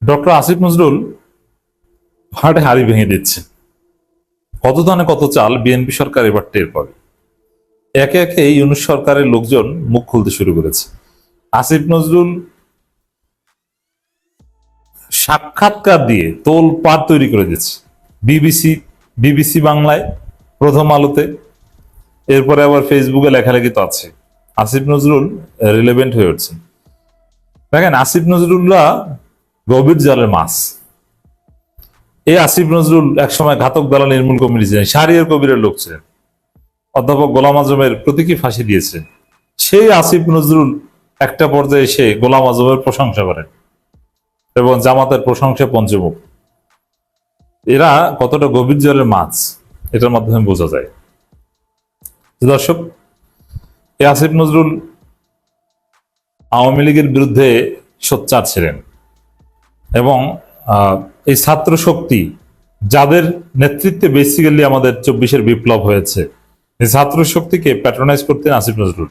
Doctor Asif Nazrul হাটে হাড়ি ভেঙে দিচ্ছে। কত ধানে কত চাল বিএনপি সরকার এবার টের পাবে। একে একে ইউনূস সরকারের লোকজন মুখ খুলতে শুরু করেছে। আসিফ নজরুল সাক্ষাৎকার দিয়ে তোল পাড় তৈরি করে দিচ্ছে। বিবিসি বিবিসি বাংলায়, প্রথম আলোতে, এরপরে আবার ফেসবুকে লেখালেখি তো আছে। আসিফ নজরুল রিলেভেন্ট হয়ে উঠছেন। দেখেন, আসিফ নজরুলরা গভীর জলের মাছ। এই আসিফ নজরুল একসময় ঘাতক দালাল নির্মূল কমিটি ছিলেন, শাহরিয়ার কবিরের লোক ছিলেন, অধ্যাপক গোলাম আজমের প্রতীকী ফাঁসি দিয়েছে। সেই আসিফ নজরুল একটা পর্যায়ে এসে গোলাম আজমের প্রশংসা করেন এবং জামাতের প্রশংসা পঞ্চমুখ। এরা কতটা গভীর জলের মাছ এটার মাধ্যমে বোঝা যায়। দর্শক, এই আসিফ নজরুল আওয়ামী লীগের বিরুদ্ধে সোচ্চার ছিলেন এবং এই ছাত্র শক্তি যাদের নেতৃত্বে বেসিক্যালি আমাদের 24-এর বিপ্লব হয়েছে, এই ছাত্র শক্তিকে প্যাট্রোনাইজ করতেন আসিফ নজরুল।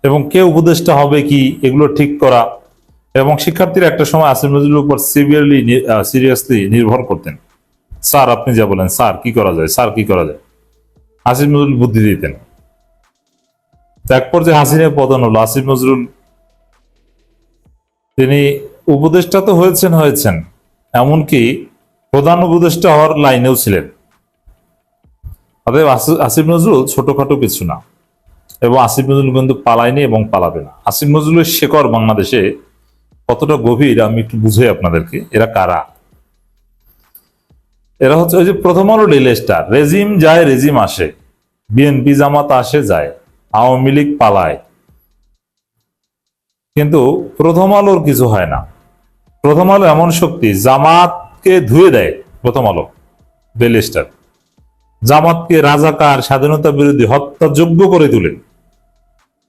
এবং কে উপদেষ্টা হবে কি এগুলো ঠিক করা, এবং শিক্ষার্থীরা একটা সময় আসিফ নজরুলের উপর সিরিয়াসলি নির্ভর করতেন। স্যার আপনি যা বলেন, স্যার কি করা যায়, স্যার কি করা যায়, আসিফ নজরুল বুদ্ধি দিতেন। এক পর্যায়ে হাসিনের পতন হলো, আসিফ নজরুল তিনি উপদেষ্টা তো হয়েছেন, এমনকি প্রধান উপদেষ্টা হওয়ার লাইনেও ছিলেন। অতএব আসিফ নজরুল ছোটখাটো কিছু না, এবং আসিফ নজরুল কিন্তু পালায়নি এবং পালাবে না। আসিফ নজরুলের শেকড় বাংলাদেশে কতটা গভীর আমি একটু বুঝাই আপনাদেরকে। এরা কারা? এরা হচ্ছে ওই যে প্রথম আলো ডেইলি স্টার, রেজিম যায় রেজিম আসে, বিএনপি জামাত আসে যায়, আওয়ামী লীগ পালায়, কিন্তু প্রথম আলোর কিছু হয় না। প্রথম আলো এমন শক্তি, জামাতকে ধুয়ে দেয় প্রথম আলো ডেইলি স্টার, জামাতকে রাজাকার, স্বাধীনতা বিরোধী, হত্যাযোগ্য করে তুলে,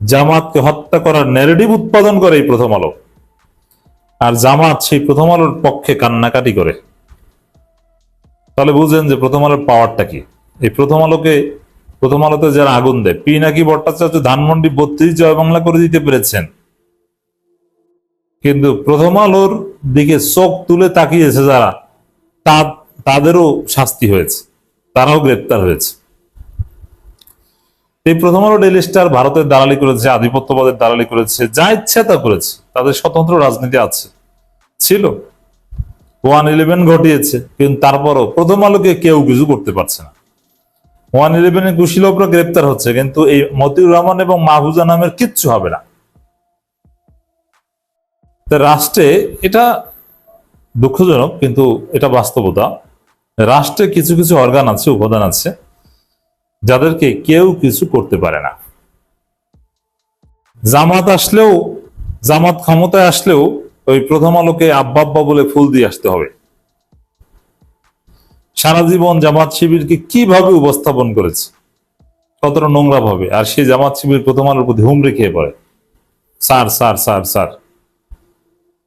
জামাতকে হত্যা করার ন্যারেটিভ উৎপাদন করে এই প্রথম আলো। আর জামাত সেই প্রথম আলোর পক্ষে কান্নাকাটি করে। তাহলে বুঝেন যে প্রথম আলোর পাওয়ারটা কি। এই প্রথম আলোতে যারা আগুন দেয়, পিনাকি ভট্টাচার্য ধানমন্ডি 32 জয় বাংলা করে দিতে পেরেছেন, কিন্তু প্রথম আলোর দিকে চোখ তুলে তাকিয়েছে যারা, তাদেরও শাস্তি হয়েছে, তারাও গ্রেপ্তার হয়েছে। এই প্রথম আলো ডেইলি স্টার ভারতের দালালি করেছে, আধিপত্যবাদের দালালি করেছে, যা ইচ্ছা তা করেছে। তাদের স্বতন্ত্র রাজনীতি ছিল, 111 ঘটিয়েছে, কিন্তু তারপরও প্রথম আলোকে কেউ কিছু করতে পারছে না। 111 কুশীলভরা গ্রেপ্তার হচ্ছে, কিন্তু এই মতিউর রহমান এবং মাহফুজা নামের কিচ্ছু হবে না। রাষ্ট্রে, এটা দুঃখজনক কিন্তু এটা বাস্তবতা, রাষ্ট্রে কিছু কিছু অর্গান আছে, উপাদান আছে, যাদেরকে কেউ কিছু করতে পারে না। জামাত ক্ষমতায় আসলেও ওই প্রথম আলোকে আব্বা আব্বা বলে ফুল দিয়ে আসতে হবে। সারা জীবন জামাত শিবিরকে কিভাবে উপস্থাপন করেছে, কতটা নোংরা ভাবে, আর সেই জামাত শিবির প্রথম আলোর প্রতি হুমড়ি খেয়ে পড়ে, স্যার স্যার স্যার স্যার।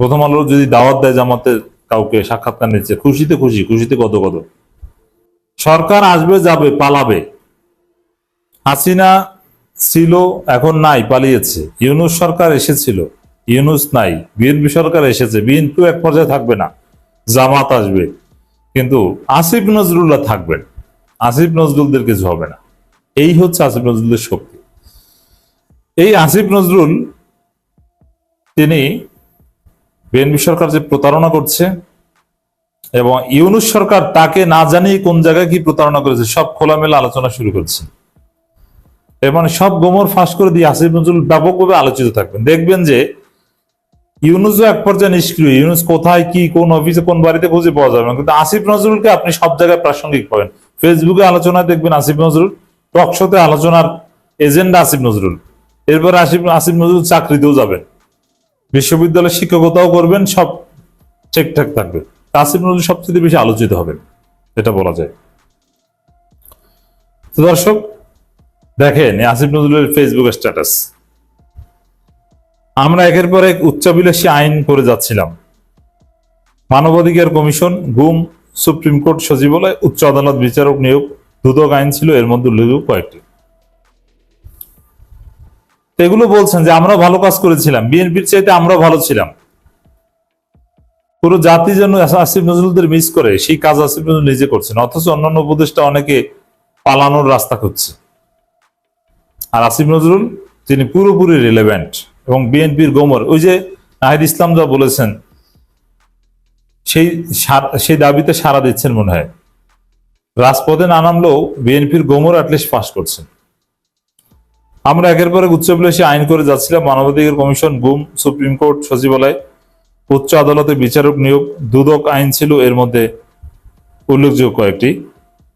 প্রথম আলোর যদি দাওয়াত দেয় জামাতের কাউকে সাক্ষাৎকার নিচ্ছে, খুশিতে খুশি, খুশিতে কত কত। সরকার আসবে যাবে পালাবে। হাসিনা ছিল, এখন নাই, পালিয়েছে। ইউনূস সরকার এসেছিল, ইউনূস নাই। বিএনপি সরকার এসেছে, বিএনপিও এক পর্যায়ে থাকবে না, জামাত আসবে, কিন্তু আসিফ নজরুলরা থাকবেন। আসিফ নজরুলদের কিছু হবে না। এই হচ্ছে আসিফ নজরুলের শক্তি। এই আসিফ নজরুল তিনি বিএনপি সরকার যে প্রতারণা করছে, এবং ইউনূস সরকার তাকে না জানিয়ে কোন জায়গায় কি প্রতারণা করেছে সব খোলামেলা আলোচনা শুরু করছে। এর মানে সব গোমর ফাঁস করে দিয়ে আসিফ নজরুল ব্যাপকভাবে আলোচিত থাকবেন। দেখবেন যে ইউনূসও এক পর্যায়ে নিষ্ক্রিয়, ইউনূস কোথায় কি, কোন অফিসে, কোন বাড়িতে খুঁজে পাওয়া যাবে না, কিন্তু আসিফ নজরুলকে আপনি সব জায়গায় প্রাসঙ্গিক পাবেন। ফেসবুকে আলোচনায় দেখবেন আসিফ নজরুল, টক শোতে আলোচনার এজেন্ডা আসিফ নজরুল। এরপরে আসিফ নজরুল চাকরিতেও যাবেন, বিশ্ববিদ্যালয়ে শিক্ষকতাও করবেন, সব ঠিকঠাক থাকবে। আসিফ নজরুল সবচেয়ে বেশি আলোচিত হবেন, এটা বলা যায়। তো দর্শক দেখেন আসিফ নজরুলের ফেসবুক স্ট্যাটাস, আমরা একের পর এক উচ্চাভিলাষী আইন করে যাচ্ছিলাম, মানবাধিকার কমিশন, গুম, সুপ্রিম কোর্ট সচিবালয়, উচ্চ আদালত বিচারক নিয়োগ, দুদক আইন ছিল, এর মধ্যে উল্লেখযোগ্য কয়েকটি। এগুলো বলছেন যে আমরা ভালো কাজ করেছিলাম, বিএনপির চাইতে আমরা ভালো ছিলাম। পুরো জাতি যেন আসিফ নজরুলদের মিস করে, সেই কাজ আসিফ নজরুল নিজে করছেন, অথচ অন্যান্য উপদেষ্টা অনেকে পালানোর রাস্তা খুঁজছে। আর আসিফ নজরুল তিনি পুরোপুরি রিলেভেন্ট। এবং বিএনপির গোমর, ওই যে নাহিদ ইসলাম যা বলেছেন, সেই দাবিতে সাড়া দিচ্ছেন মনে হয়। রাজপথে না নামলেও বিএনপির গোমর অ্যাটলিস্ট পাস করছেন। আমরা একের পর এক উচ্চবিলাসী আইন করে যাচ্ছিলাম, মানবাধিকার কমিশন, গুম, সুপ্রিম কোর্ট, সচিবালয়, উচ্চ আদালতে বিচারক নিয়োগ, দুদক আইন ছিল এর মধ্যে উল্লেখযোগ্য কয়েকটি।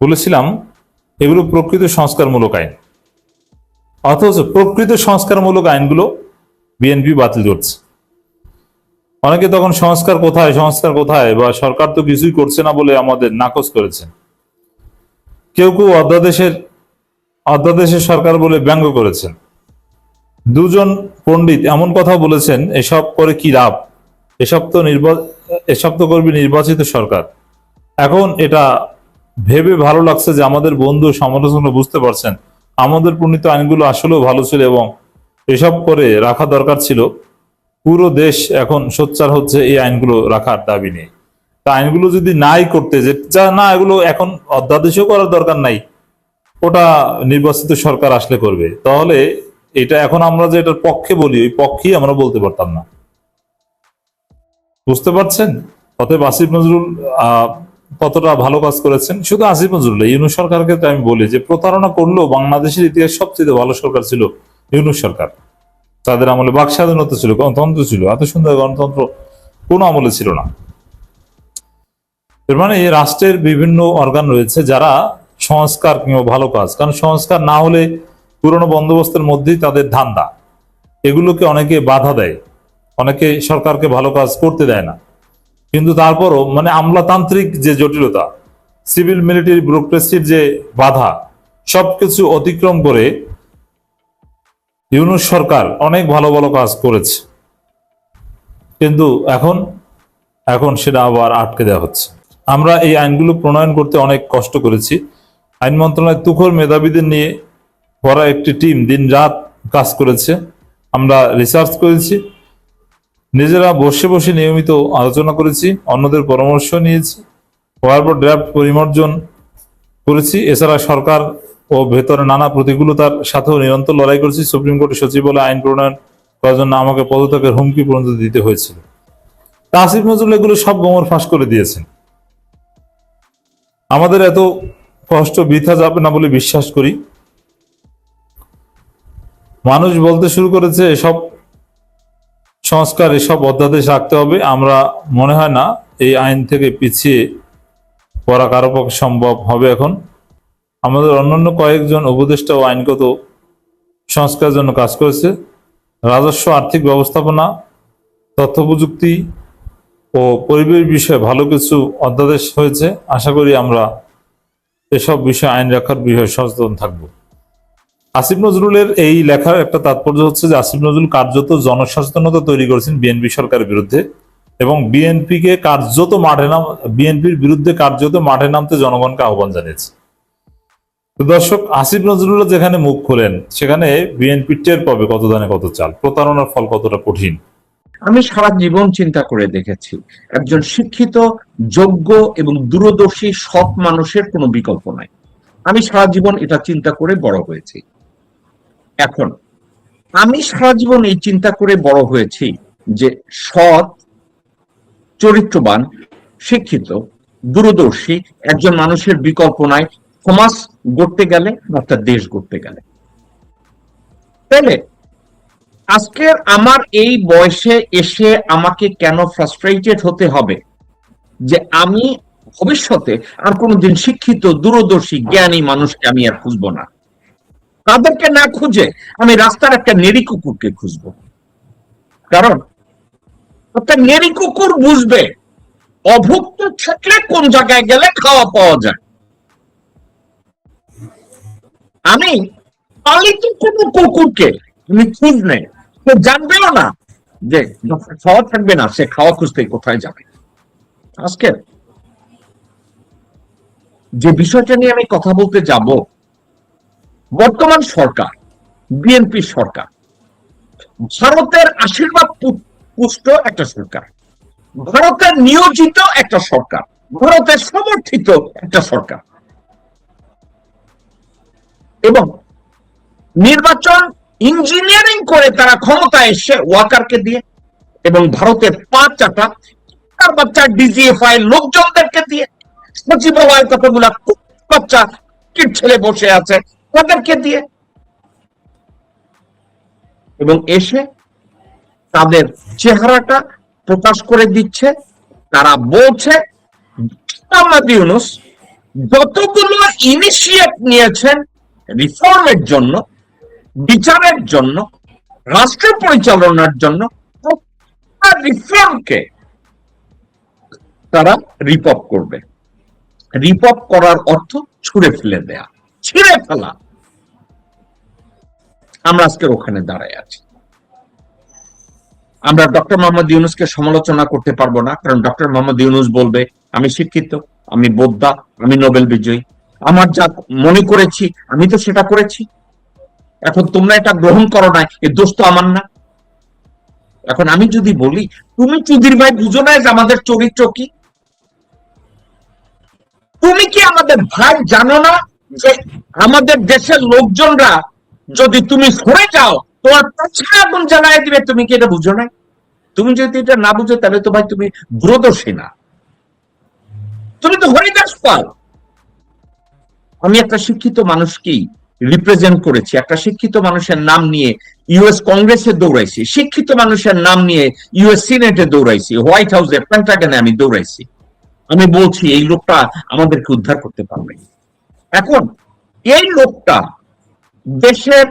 বলেছিলাম এগুলো প্রকৃত সংস্কারমূলক আইন, অথচ প্রকৃত সংস্কারমূলক আইনগুলো বিএনপি বাতিল করছে। অনেকে তখন সংস্কার কোথায়, সংস্কার কোথায়, বা সরকার তো কিছুই করছে না বলে আমাদের নাকচ করেছেন। কেউ কেউ অধ্যাদেশের সরকার বলে ব্যঙ্গ করেছেন। দুজন পণ্ডিত এমন কথা বলেছেন, এসব করে কি লাভ, এসব তো করবে নির্বাচিত সরকার। এখন এটা ভেবে ভালো লাগছে যে আমাদের বন্ধু সমালোচনা বুঝতে পারছেন আমাদের প্রণীত আইনগুলো আসলেও ভালো ছিল এবং এসব করে রাখা দরকার ছিল। পুরো দেশ এখন সোচ্চার হচ্ছে এই আইনগুলো রাখার দাবি নেই। তা আইনগুলো যদি নাই করতে, যে না এগুলো এখন অধ্যাদেশও করার দরকার নাই, ওটা নির্বাচিত সরকার আসলে করবে, তাহলে এটা এখন আমরা যে এটার পক্ষে বলি, ওই পক্ষেই আমরা বলতে পারতাম না। বুঝতে পারছেন? অতএব আসিফ নজরুল কতটা ভালো কাজ করেছেন। শুধু আসিফ নজরুল, ইউনূস সরকারকে আমি বলি যে প্রতারণা করলেও বাংলাদেশের ইতিহাস সবচেয়ে ভালো সরকার ছিল ইউনূস সরকার। তাদের আমলে বাক স্বাধীনতা ছিল, গণতন্ত্র ছিল, এত সুন্দর গণতন্ত্র কোন আমলে ছিল না। এর মানে রাষ্ট্রের বিভিন্ন অর্গান রয়েছে যারা সংস্কার কিংবা ভালো কাজ, কারণ সংস্কার না হলে পুরনো বন্দোবস্তের মধ্যেই তাদের ধান্দা, এগুলোকে অনেকে বাধা দেয়, অনেকে সরকারকে ভালো কাজ করতে দেয় না। কিন্তু তারপরও মানে আমলাতান্ত্রিক যে জটিলতা, সিভিল মিলিটারি ব্যুরোক্রেসির যে বাধা, সবকিছু অতিক্রম করে ইউনূস সরকার অনেক ভালো ভালো কাজ করেছে। কিন্তু এখন সেটা আবার আটকে দেওয়া হচ্ছে। আমরা এই আইনগুলো প্রণয়ন করতে অনেক কষ্ট করেছি। আইন মন্ত্রণালয় তুখোর মেধাবীদের নিয়ে ভরা একটি টিম দিন রাত কাজ করেছে। আমরা রিসার্চ করেছি, নিজেরা বসে বসে নিয়মিত আলোচনা করেছি, অন্যদের পরামর্শ নিয়েছি, হওয়ার পর ড্রাফট পরিমার্জন করেছি। এছাড়া সরকার ও ভেতরে নানা প্রতিকূলতার সাথেও নিরন্তর লড়াই করেছি। সুপ্রিম কোর্টের সচিবালয় আইন প্রণয়ন করার জন্য আমাকে পদত্যাগের হুমকি পর্যন্ত দিতে হয়েছিল। তা আসিফ নজরুল এগুলো সব গোমর ফাঁস করে দিয়েছেন। আমাদের এত কষ্ট বৃথা যাবে না বলে বিশ্বাস করি। মানুষ বলতে শুরু করেছে এসব সংস্কার, এসব অধ্যাদেশ রাখতে হবে। আমরা মনে হয় না এই আইন থেকে পিছিয়ে পড়া কারো পক্ষে সম্ভব হবে। এখন আমাদের অন্যান্য কয়েকজন উপদেষ্টা ও আইনগত সংস্কারের জন্য কাজ করেছে। রাজস্ব, আর্থিক ব্যবস্থাপনা, তথ্য প্রযুক্তি ও পরিবেশ বিষয়ে ভালো কিছু অধ্যাদেশ হয়েছে। আশা করি আমরা এসব বিষয়ে আইন রাখার বিষয়ে সচেতন থাকব। আসিফ নজরুলের এই লেখার একটা তাৎপর্য হচ্ছে যে আসিফ নজরুল কার্যত জনসচেতনতা তৈরি করেছেন বিএনপি সরকারের বিরুদ্ধে এবং বিএনপির বিরুদ্ধে কার্যত মাঠে নামতে জনগণকে আহ্বান জানিয়েছে। দর্শক, আসিফ নজরুল যেখানে মুখ খোলেন সেখানে বিএনপি টের পাবে কত দানে কত চাল, প্রতারণার ফল কতটা কঠিন। আমি সারা জীবন চিন্তা করে দেখেছি, একজন শিক্ষিত, যোগ্য এবং দূরদর্শী সৎ মানুষের কোনো বিকল্প নাই। আমি সারা জীবন এটা চিন্তা করে বড় হয়েছি। এখন আমি সারা জীবন এই চিন্তা করে বড় হয়েছি যে সৎ, চরিত্রবান, শিক্ষিত, দূরদর্শী একজন মানুষের বিকল্প নাই সমাজ গড়তে গেলে, একটা দেশ গড়তে গেলে। তাহলে আজকের আমার এই বয়সে এসে আমাকে কেন ফ্রাস্ট্রেটেড হতে হবে যে আমি ভবিষ্যতে আর কোনোদিন শিক্ষিত, দূরদর্শী, জ্ঞানী মানুষকে আমি আর খুঁজবো না? তাদেরকে না খুঁজে আমি রাস্তার একটা নেড়ি কুকুরকে খুঁজবো। কারণ একটা নেড়ি কুকুর বুঝবে অভুক্ত থাকলে কোন জায়গায় গেলে খাওয়া পাওয়া যায়। আমি পালিত কোনো কুকুরকে তুমি খুঁজ নেই, সে জানবেও না যে খাওয়া থাকবে না, সে খাওয়া খুঁজতে কোথায় যাবে। আজকে যে বিষয়টা নিয়ে আমি কথা বলতে যাব, বর্তমান সরকার, বিএনপি সরকার, ভারতের আশীর্বাদ পুষ্ট একটা সরকার। ভারতের নিয়োজিত একটা সরকার, ভারতের সমর্থিত একটা সরকার, এবং নির্বাচন ইঞ্জিনিয়ারিং করে তারা ক্ষমতায় এসে ওয়াকারকে দিয়ে, এবং ভারতের পাঁচ চাটা বাচ্চা ডিজিএফআই লোকজনদেরকে দিয়ে, সচিবালয় কতগুলা বাচ্চা কিট ছেলে বসে আছে তাদেরকে দিয়ে, এবং এসে তাদের চেহারাটা প্রকাশ করে দিচ্ছে। তারা বলছে মোহাম্মদ ইউনূস যতগুলো ইনিশিয়েট নিয়েছেন রিফর্মের জন্য, বিচারের জন্য, রাষ্ট্র পরিচালনার জন্য, রিফর্মকে তারা রিপপ করবে। রিপপ করার অর্থ ছুঁড়ে ফেলে দেয়া, ছিঁড়ে ফেলা। আমরা আজকে ওখানে দাঁড়ায় আছি। আমরা ডক্টর মোহাম্মদ ইউনূসকে সমালোচনা করতে পারবো না, কারণ ডক্টর মোহাম্মদ ইউনূস বলবে আমি শিক্ষিত, আমি বোদ্ধা, আমি নোবেল বিজয়ী, আমার যা মনে করেছি আমি তো সেটা করেছি, এখন তোমরা এটা গ্রহণ করো না, এর দোষ তো আমার না। এখন আমি যদি বলি তুমি চৌধুরী ভাই বুঝো না যে আমাদের চরিত্র কি, তুমি কি আমাদের ভাই জানো না যে আমাদের দেশের লোকজনরা যদি তুমি সরে যাও তোমার পেছনে আগুন জ্বালায় দিবে, তুমি কি এটা বুঝো না? তুমি যদি এটা না বুঝো তাহলে তো ভাই তুমি দূরদর্শী না, তুমি তো হরিদাস পাল। আমি একটা শিক্ষিত মানুষকেই রিপ্রেজেন্ট করেছি, একটা শিক্ষিত মানুষের নাম নিয়ে ইউএস কংগ্রেসে দৌড়াইছি, শিক্ষিত মানুষের নাম নিয়ে ইউএস সিনেটে দৌড়াইছি, হোয়াইট হাউসে, পেন্টাগনে আমি দৌড়াইছি। আমি বলছি এই লোকটা আমাদেরকে উদ্ধার করতে পারবে। এখন এই লোকটা দেশের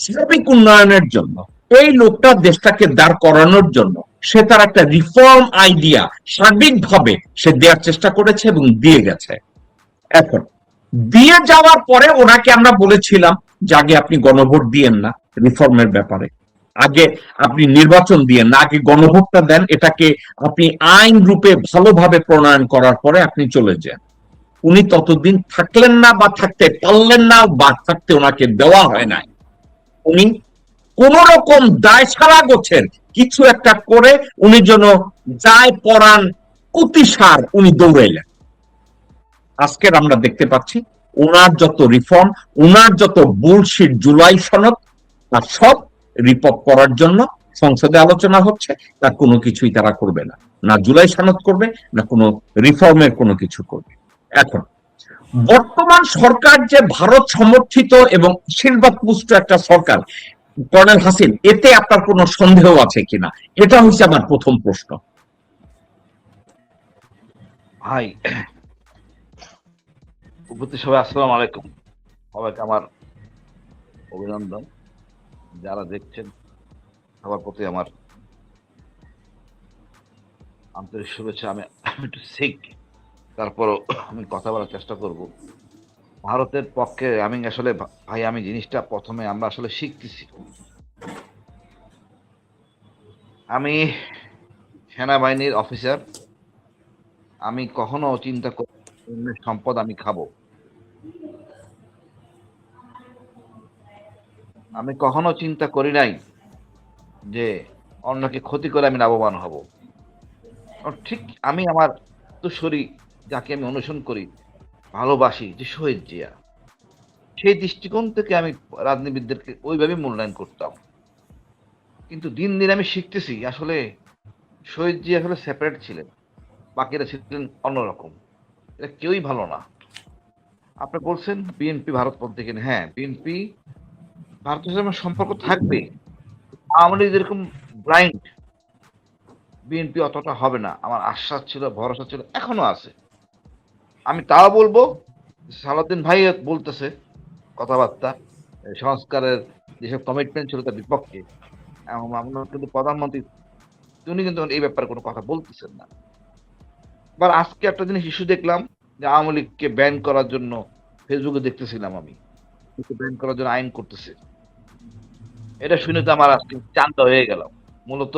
সার্বিক উন্নয়নের জন্য, এই লোকটা দেশটাকে দাঁড় করানোর জন্য সে তার একটা রিফর্ম আইডিয়া সার্বিকভাবে সে দেওয়ার চেষ্টা করেছে এবং দিয়ে গেছে। এখন দিয়ে যাওয়ার পরে ওনাকে আমরা বলেছিলাম যে আগে আপনি গণভোট দিয়েন না রিফর্মের ব্যাপারে, আগে আপনি নির্বাচন দিয়েন না, আগে গণভোটটা দেন, এটাকে আপনি আইন রূপে ভালোভাবে প্রণয়ন করার পরে আপনি চলে যান। উনি ততদিন থাকলেন না, বা থাকতে পারলেন না, বা থাকতে ওনাকে দেওয়া হয় নাই। উনি কোন রকম দায় ছাড়া গোছের কিছু একটা করে উনি যেন দায় পরাণ অতিসার উনি দৌড়াইলেন। আজকের আমরা দেখতে পাচ্ছি ওনার যত রিফর্ম, ওনার যত বুলশিট জুলাই সনদ, তার সব রিপোর্ট করার জন্য সংসদে আলোচনা হচ্ছে, তার কোনো কিছুই তারা করবে না, না জুলাই সনদ করবে, না কোনো রিফর্মের কোনো কিছু করবে। এখন বর্তমান সরকার যে ভারত সমর্থিত এবং আশীর্বাদ পুষ্ট একটা সরকার, কর্নেল হাসিন, এতে আপনার কোনো সন্দেহ আছে কিনা? এটা হচ্ছে আমার প্রথম প্রশ্ন। ভাই, উপস্থিত সবাই আসসালামু আলাইকুম। সবাইকে আমার অভিনন্দন। যারা দেখছেন সবার প্রতি আমার আন্তরিক শুভেচ্ছা। আমি একটু সিক, তারপরও আমি কথা বলার চেষ্টা করব। ভারতের পক্ষে আমি আসলে ভাই, আমি জিনিসটা প্রথমে আমরা আসলে শিখতেছি। আমি সেনাবাহিনীর অফিসার, আমি কখনো চিন্তা করি অন্যের সম্পদ আমি খাবো, আমি কখনো চিন্তা করি নাই যে অন্যকে ক্ষতি করে আমি লাভবান হব। ঠিক আমি আমার উত্তরসূরি যাকে আমি অনুসরণ করি, ভালোবাসি, যে শহীদ জিয়া, সেই দৃষ্টিকোণ থেকে আমি রাজনীতিবিদদেরকে ওইভাবে মূল্যায়ন করতাম। কিন্তু দিন দিন আমি শিখতেছি আসলে শহীদ জিয়া আসলে সেপারেট ছিলেন, বাকিরা ছিলেন অন্যরকম। এটা কেউই ভালো না। আপনি বলছেন বিএনপি ভারতপন্থী কিনা, হ্যাঁ বিএনপি ভারতের সাথে সম্পর্ক থাকবে, আওয়ামী লীগ যেরকম ব্লাইন্ড, বিএনপি অতটা হবে না। আমার আশ্বাস ছিল, ভরসা ছিল, এখনো আছে। আমি তাও বলবো, সালাউদ্দিন ভাই বলতেছে কথাবার্তা সংস্কারের যেসব কমিটমেন্ট ছিল তার বিপক্ষে, আমরা কিন্তু প্রধানমন্ত্রী তিনি কিন্তু এই ব্যাপারে কোনো কথা বলতেছেন না। এবার আজকে একটা জিনিস ইস্যু দেখলাম যে আওয়ামী লীগকে ব্যান করার জন্য, ফেসবুকে দেখতেছিলাম আমি, ব্যান করার জন্য আইন করতেছে। এটা শুনে তো আমার আজকে চান্দা হয়ে গেল। মূলত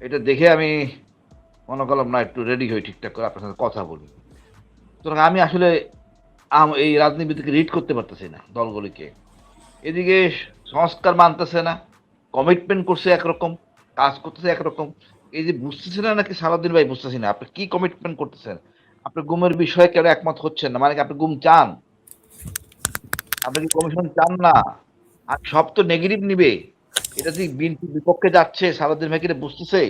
এটা দেখে আমি মনে করলাম না, একটু রেডি হই ঠিকঠাক করে আপনার সাথে কথা বলি। সুতরাং আমি আসলে এই রাজনীতিকে রিড করতে পারতেছি না দলগুলিকে। এদিকে সংস্কার মানতেছে না, কমিটমেন্ট করছে একরকম, কাজ করতেছে একরকম, এই যে বুঝতেছেন না নাকি সারাদিন ভাই বুঝতেছি না আপনি কি কমিটমেন্ট করতেছেন, আপনি গুমের বিষয়ে কেন একমত হচ্ছেন না, মানে কি আপনি গুম চান, আপনি কি কমিশন চান না, আর সব তো নেগেটিভ নিবে, এটা যে বিএনপির বিপক্ষে যাচ্ছে সারাদিন ভাই কি এটা বুঝতেছে,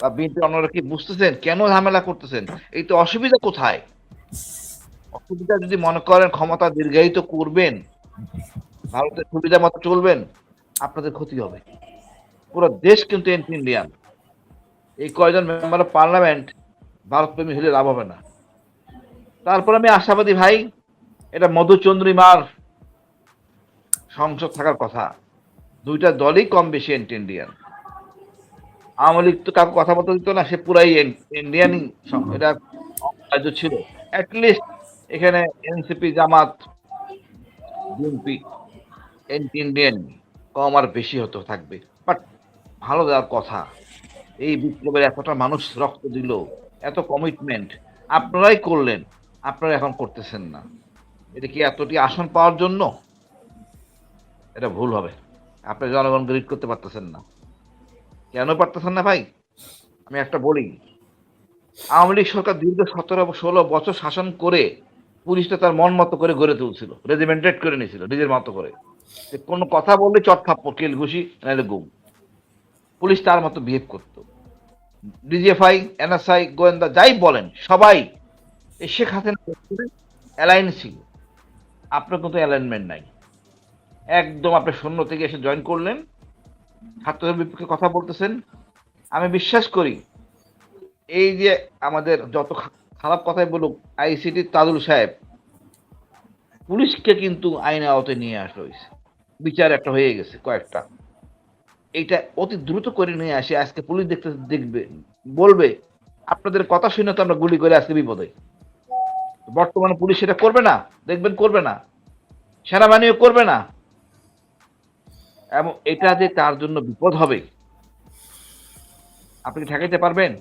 বা বিএনপি অন্যরা কি বুঝতেছেন কেন ঝামেলা করতেছেন, এই তো অসুবিধা কোথায়, অসুবিধা যদি মনে করেন ক্ষমতা দীর্ঘায়িত করবেন, ভারতের সুবিধা মতো চলবেন, আপনাদের ক্ষতি হবে। পুরো দেশ কিন্তু এন্টি ইন্ডিয়ান, এই কয়জন মেম্বার অফ পার্লামেন্ট ভারত প্রেমী হলে লাভ হবে না। তারপর আমি আশাবাদী ভাই, এটা মধুচন্দ্রিমার সংসদ থাকার কথা, দুইটা দলই কম বেশি এন্টি ইন্ডিয়ান। আওয়ামী লীগ তো কাউকে কথা বলতে দিত না, সে পুরাই ইন্ডিয়ানই, এটা রাজ্য ছিল। অ্যাটলিস্ট এখানে এনসিপি, জামাত, বিএনপি এন্টি ইন্ডিয়ান কম আর বেশি হতে থাকবে, বাট ভালো দেওয়ার কথা। এই বিপ্লবের এতটা মানুষ রক্ত দিল, এত কমিটমেন্ট আপনারাই করলেন, আপনারা এখন করতেছেন না, এটা কি এতটি আসন পাওয়ার জন্য? এটা ভুল হবে, আপনি জনগণকে রিড করতে পারতেছেন না। কেন পারতেছেন না ভাই? আমি একটা বলি, আওয়ামী লীগ সরকার দীর্ঘ 17-16 বছর শাসন করে পুলিশটা তার মন মতো করে গড়ে তুলছিল, রেজিমেন্টেড করে নিয়েছিল নিজের মতো করে, যে কোনো কথা বললে চট থাপ্পড়, কেল ঘুষি, নাহলে গুম। পুলিশ তার মতো বিহেভ করতো, ডিজিএফআই, এনএসআই, গোয়েন্দা যাই বলেন সবাই এই শেখ হাসিনা অ্যালাইন ছিল। আপনার কিন্তু অ্যালাইনমেন্ট নাই, একদম আপনি শূন্য থেকে এসে জয়েন করলেন, ছাত্রদের বিপক্ষে কথা বলতেছেন। আমি বিশ্বাস করি এই যে আমাদের যত খারাপ কথাই বলুক আইসিটি তাজুল সাহেব, পুলিশকে কিন্তু আইনের আওতায় নিয়ে আসা হয়েছে, বিচার একটা হয়ে গেছে কয়েকটা, এইটা অতি দ্রুত করে নিয়ে আসে। আজকে পুলিশ দেখবে, বলবে আপনাদের কথা শুনে তো আমরা গুলি করে আজকে বিপদে। বর্তমানে পুলিশ সেটা করবে না, দেখবেন করবে না, সেনাবাহিনীও করবে না, এবং এটা যে তার জন্য বিপদ হবে আপনি কি ঠেকাইতে পারবেন?